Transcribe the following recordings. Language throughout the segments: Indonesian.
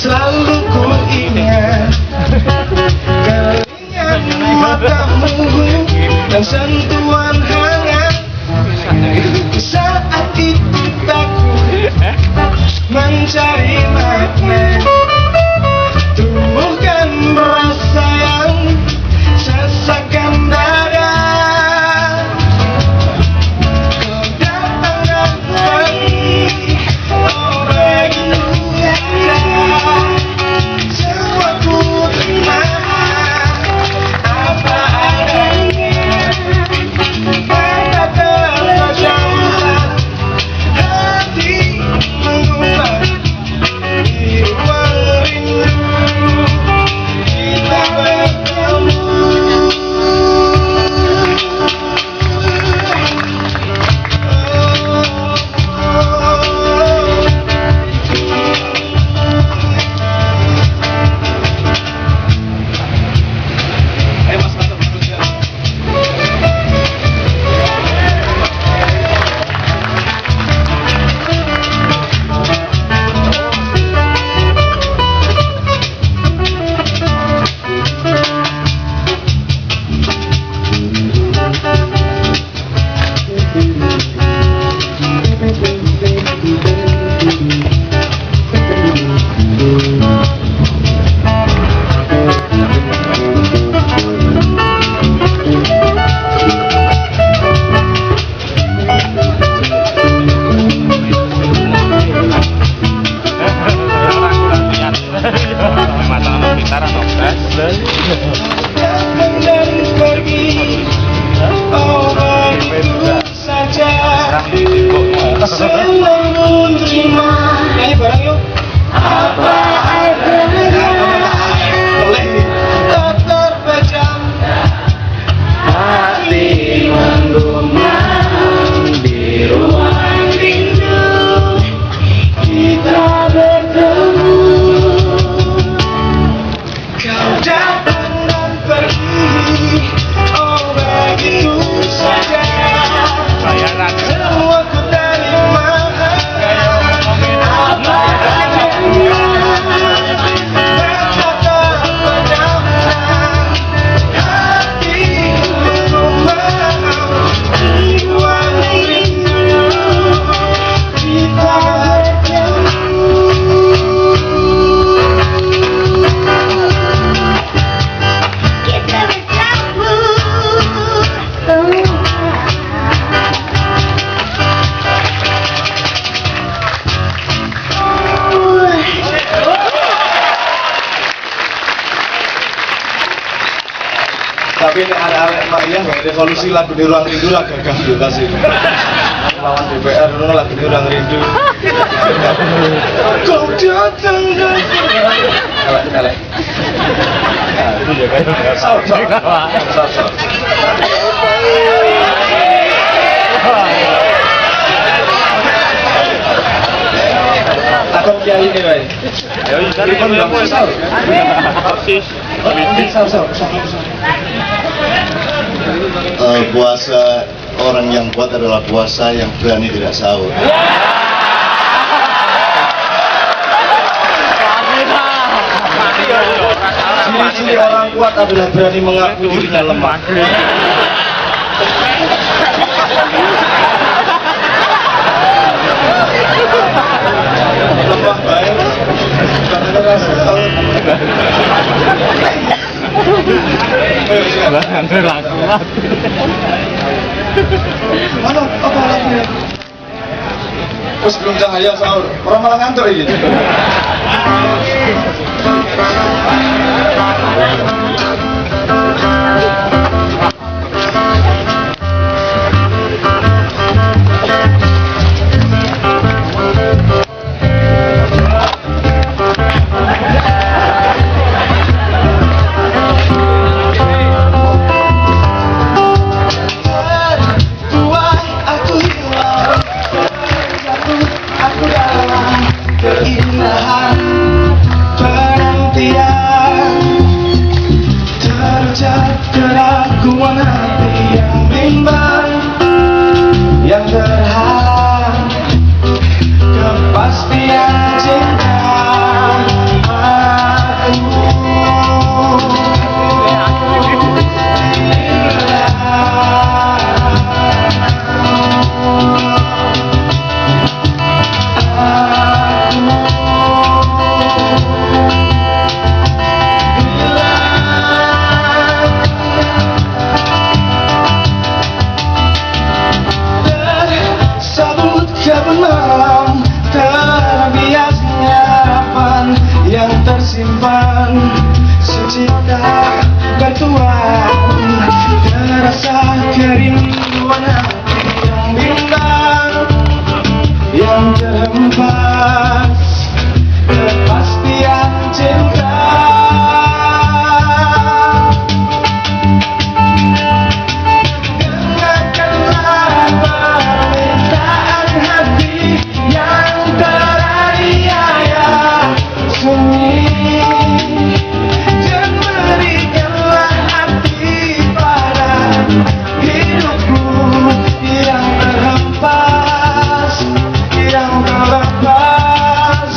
Selalu ku ingat keringat matamu dan sentuhan hangat. Saat itu takut mencari makna, tumbuhkan rasa yang sesakan dada. Kau datang dan pergi, oh begitu indah. Selalu terima. Nyanyi bareng yuk. Apa adanya. Boleh. Tak terpejam. Hati menggumam di ruang rindu. Kita bertemu. Kau datang dan pergi. Oh begitu saja. Semua ku terima. Tapi ini arek-arek Mak Iyah nggak revolusi lagu di ruang rindu lah gagah juga sih. Lawan DPR dulu lagu di ruang rindu. Kau datang dan elek. Itu ya kayak sal. Atau kiai ini baik. Ayo cari pun sal. Puasa orang yang kuat adalah puasa yang berani tidak sahur. kuat adalah berani mengaku dirinya lemah. Lemah baik. Karena rasa. Mana apa lagunya? Terus belum cahaya sahur, orang malah ngantuk ini. Keindahan penantian terjadi keraguan hati yang bimbang, yang terhalang kepastian cinta kebenaran terbiasnya harapan yang tersimpan secipta batuan, terasa kerinduan hati yang bimbang, yang terhempas kepastian cinta. Yang terlepas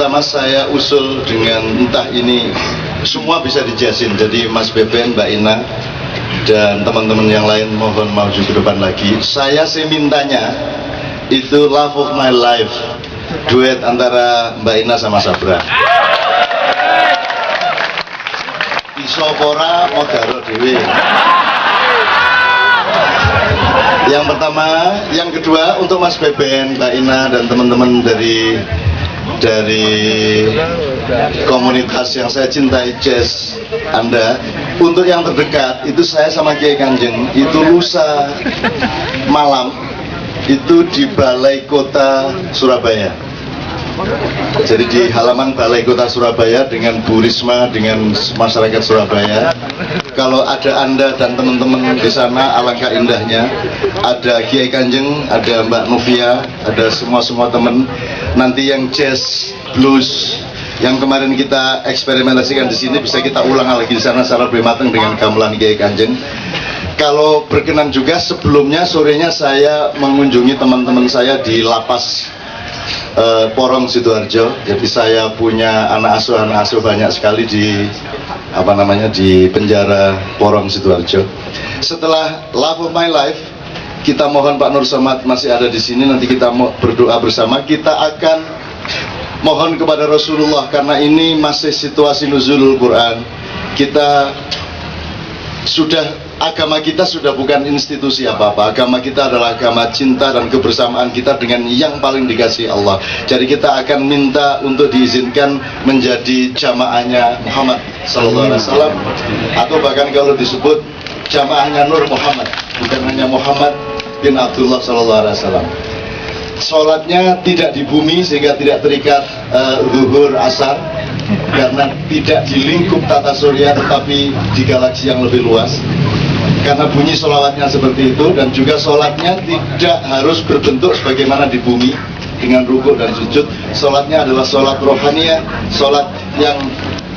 pertama saya usul dengan entah ini semua bisa dijasin, jadi Mas Beben, Mbak Ina, dan teman-teman yang lain mohon maju ke depan lagi. Saya sih mintanya itu Love of My Life, duet antara Mbak Ina sama Sabra. Isopora Modaro Dewi. Yang pertama, yang kedua untuk Mas Beben, Mbak Ina, dan teman-teman dari komunitas yang saya cintai, jazz Anda. Untuk yang terdekat itu saya sama Kiai Kanjeng itu lusa malam itu di Balai Kota Surabaya. Jadi di halaman Balai Kota Surabaya dengan Bu Risma, dengan masyarakat Surabaya. Kalau ada Anda dan teman-teman di sana, alangkah indahnya. Ada Kiai Kanjeng, ada Mbak Novia, ada semua teman. Nanti yang jazz, blues, yang kemarin kita eksperimentasikan di sini bisa kita ulang lagi di sana secara lebih matang dengan gamelan Kiai Kanjeng. Kalau berkenan juga sebelumnya sorenya saya mengunjungi teman-teman saya di lapas Porong Sidoarjo. Jadi saya punya anak asuh banyak sekali di di penjara Porong Sidoarjo. Setelah Love of My Life, kita mohon Pak Nur Somad masih ada di sini, nanti kita mau berdoa bersama. Kita akan mohon kepada Rasulullah karena ini masih situasi nuzulul Quran. Agama kita sudah bukan institusi apa-apa. Agama kita adalah agama cinta dan kebersamaan kita dengan yang paling dikasihi Allah. Jadi kita akan minta untuk diizinkan menjadi jamaahnya Muhammad sallallahu alaihi wasallam, atau bahkan kalau disebut jamaahnya Nur Muhammad, bukan hanya Muhammad bin Abdullah sallallahu alaihi wasallam. Sholatnya tidak di bumi sehingga tidak terikat zuhur asar, karena tidak di lingkup tata surya tetapi di galaksi yang lebih luas. Karena bunyi sholawatnya seperti itu, dan juga sholatnya tidak harus berbentuk sebagaimana di bumi dengan rukuk dan sujud. Sholatnya adalah sholat rohania, sholat yang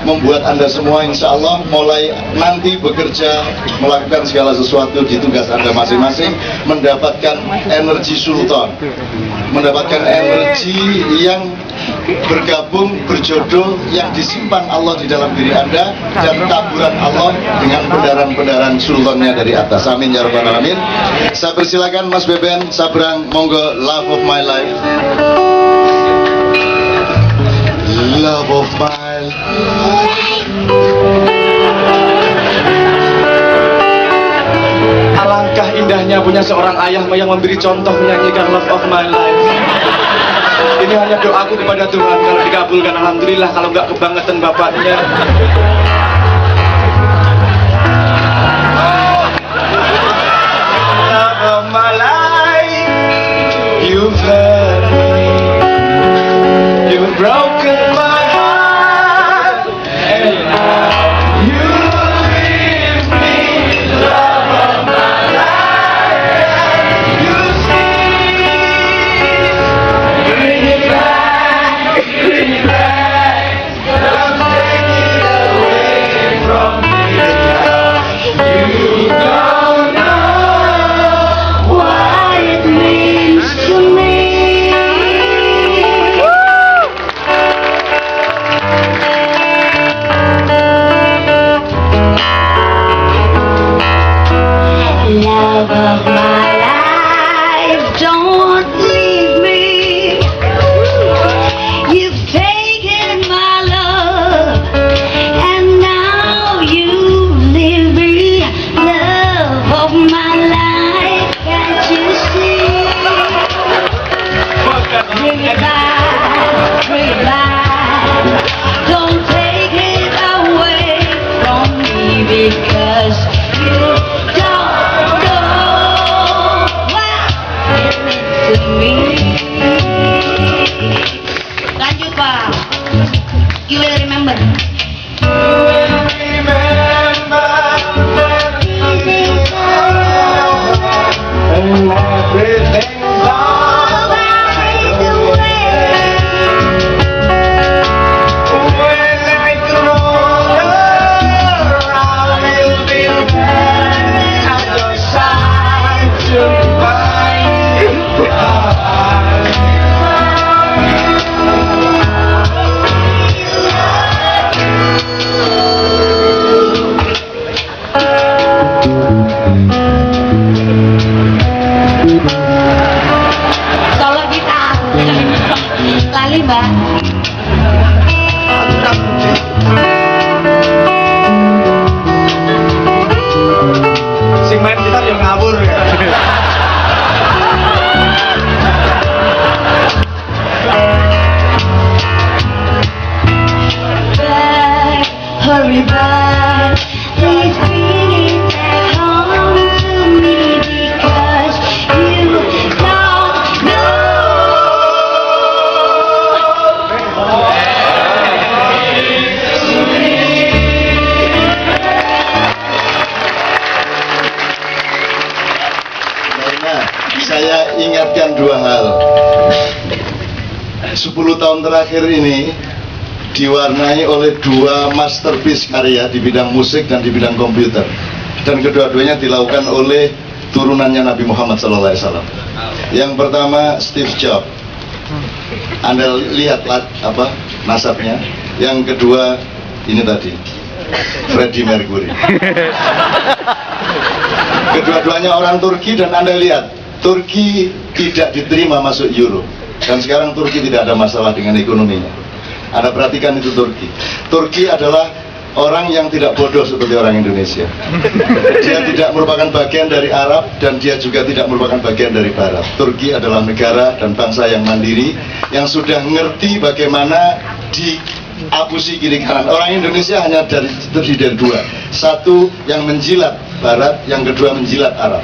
membuat Anda semua insya Allah mulai nanti bekerja, melakukan segala sesuatu di tugas Anda masing-masing, mendapatkan energi sultan, mendapatkan energi yang bergabung, berjodoh, yang disimpan Allah di dalam diri Anda, dan taburan Allah dengan pendaran-pendaran sultannya dari atas. Amin ya rabbal alamin. Saya persilakan Mas Beben, Sabrang, monggo. Love of My Life. Love of my life. Alangkah indahnya punya seorang ayah yang memberi contoh menyanyikan Love of My Life. Ini hanya doaku kepada Tuhan, kalau dikabulkan alhamdulillah, kalau nggak kebangetan bapaknya. Love of my life, you've hurt me, you've broken my heart, and now you leave me. Love of my life, you see, bring it back, don't take it away from me. You don't know what it means to me. Love of my life, don't leave me. You've taken my love, and now you leave me. Love of my life, can't you see? Bring it back, bring it back. Don't take it away from me, because you don't know what it means to me. Thank you, Pa. You will remember. And everything's alright the way. When I grow older, I will be there at your side to find worry about. Please bring it home to me because you don't know. Nah, saya ingatkan dua hal. 10 tahun terakhir ini diwarnai oleh dua masterpiece karya di bidang musik dan di bidang komputer, dan kedua-duanya dilakukan oleh turunannya Nabi Muhammad SAW. Yang pertama Steve Jobs, Anda lihat nasabnya. Yang kedua ini tadi Freddie Mercury. Kedua-duanya orang Turki, dan Anda lihat Turki tidak diterima masuk Euro, dan sekarang Turki tidak ada masalah dengan ekonominya. Anda perhatikan itu Turki. Turki adalah orang yang tidak bodoh seperti orang Indonesia. Dia tidak merupakan bagian dari Arab, dan dia juga tidak merupakan bagian dari Barat. Turki adalah negara dan bangsa yang mandiri, yang sudah ngerti bagaimana diapusi kiri kanan. Orang Indonesia hanya terdiri dari dua. Satu yang menjilat Barat, yang kedua menjilat Arab.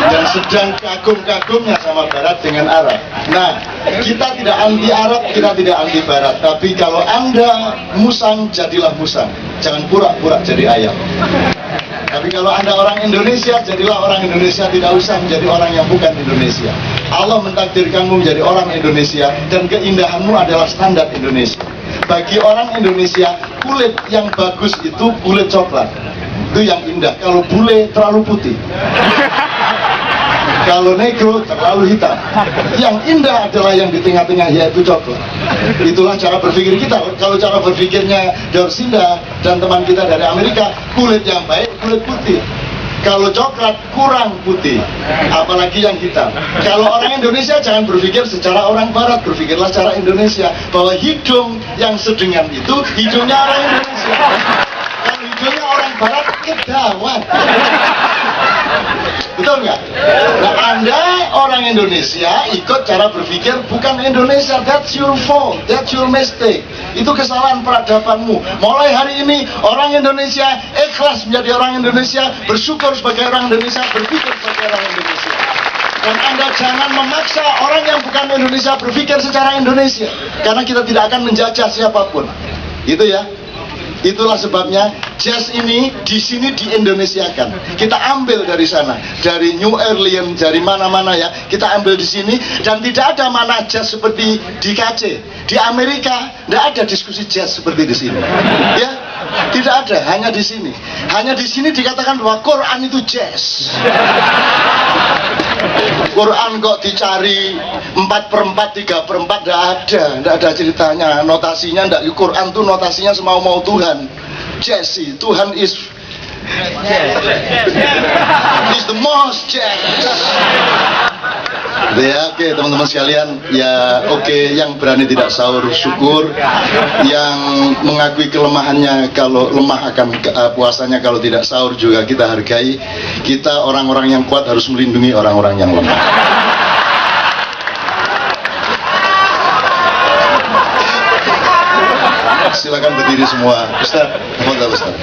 Dan sedang kagum-kagumnya sama Barat dengan Arab. Nah, kita tidak anti Arab, kita tidak anti Barat. Tapi kalau Anda musang, jadilah musang. Jangan pura-pura jadi ayam. Tapi kalau Anda orang Indonesia, jadilah orang Indonesia. Tidak usah menjadi orang yang bukan Indonesia. Allah mentakdirkanmu menjadi orang Indonesia, dan keindahanmu adalah standar Indonesia. Bagi orang Indonesia, kulit yang bagus itu kulit coklat. Itu yang indah. Kalau bule terlalu putih, kalau negro terlalu hitam. Yang indah adalah yang di tengah-tengah, yaitu coklat. Itulah cara berpikir kita. Kalau cara berpikirnya Dorsinda dan teman kita dari Amerika, kulit yang baik kulit putih. Kalau coklat kurang putih, apalagi yang hitam. Kalau orang Indonesia jangan berpikir secara orang Barat, berpikirlah secara Indonesia, bahwa hidung yang sedengan itu hidungnya orang Indonesia. Kalau hidungnya orang Barat, kedawat. Betul nggak? Nah, Anda orang Indonesia ikut cara berpikir bukan Indonesia. That's your fault, that's your mistake. Itu kesalahan peradabanmu. Mulai hari ini orang Indonesia ikhlas menjadi orang Indonesia, bersyukur sebagai orang Indonesia, berpikir sebagai orang Indonesia. Dan Anda jangan memaksa orang yang bukan Indonesia berpikir secara Indonesia, karena kita tidak akan menjajah siapapun. Itu ya. Itulah sebabnya jazz ini di sini di Indonesiakan. Kita ambil dari sana, dari New Orleans, dari mana-mana ya. Kita ambil di sini, dan tidak ada mana jazz seperti di KC. Di Amerika tidak ada diskusi jazz seperti di sini. Ya, tidak ada, hanya di sini. Hanya di sini dikatakan bahwa Quran itu jazz. Quran kok dicari 4/4, 3/4, tidak ada ceritanya, notasinya tidak. Quran tuh notasinya semau-mau Tuhan. Jesse, Tuhan is the most jazz. Ya, oke teman-teman sekalian, ya oke, yang berani tidak sahur syukur, yang mengakui kelemahannya kalau lemah akan puasanya kalau tidak sahur juga kita hargai. Kita orang-orang yang kuat harus melindungi orang-orang yang lemah. Silakan berdiri semua. Ustaz, Ustaz.